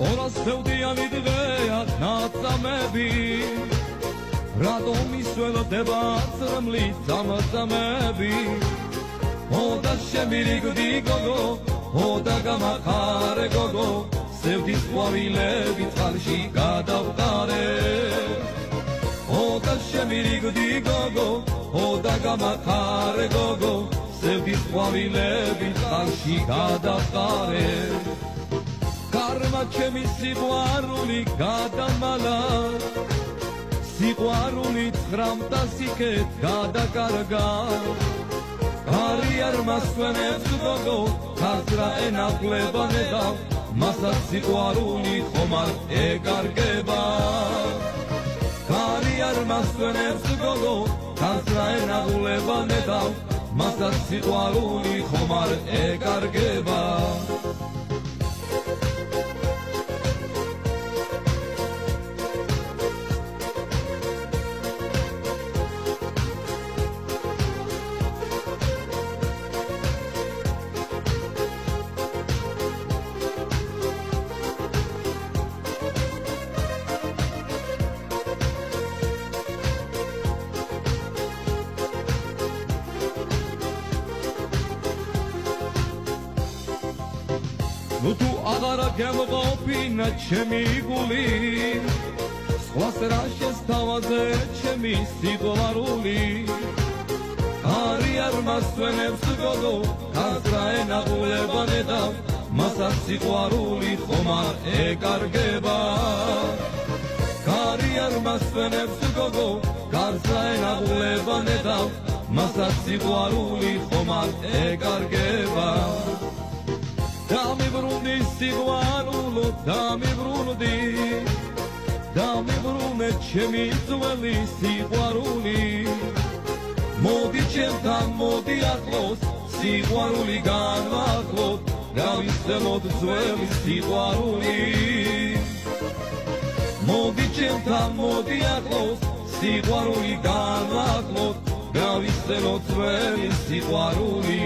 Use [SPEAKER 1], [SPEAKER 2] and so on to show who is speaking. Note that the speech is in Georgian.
[SPEAKER 1] ორასდევდიანი დღეა ნაცამები რატომ ისველდება წრმლის წამწამები ოდა შემირიგდი გოგო ოდა გამახარე გოგო სევდის ყვავილები წყალში გადავყარე ოდა შემირიგდი გოგო ოდა გამახარე გოგო სევდის ყვავილები წყალში გადავყარე კარმა ჩემი სიყვარული გადამალა სიყვარული ცხრამთა სიკეთ გადაკარგა კარიერ მასვენებს გოგო გაზრა ენაღლება ნედავ მასაც სიყვარული ხომარ ეკარგება კარიერ მასვენებს გოგო გაზრა ენაღლება ნედავ მასაც სიყვარული ხომარ ეკარგება ნუ თუ აღარა გემყოფინა ჩემი გული სხვას რა შესთავაზე ჩემი სიყვარული კარიერ მასვენებს გოგო გაზრა ენაღლება ნედავ მასაც სიყვარული ხომარ ეკარგება კარიერ მასვენებს გოგო გაზრა ენაღლება ნედავ მასაც სიყვარული ხომარ ეკარგება დამიბრუნდი სიყვარულო დამიბრუნე ჩემი ძველი სიყვარული მოდი ჩემთან მოდი ახლოს სიყვარული განვახლოთ გავისწელოთ ძველი სიყვარული მოდი ჩემთან მოდი ახლოს სიყვარული განვახლოთ გავისწელოთ ძველი სიყვარული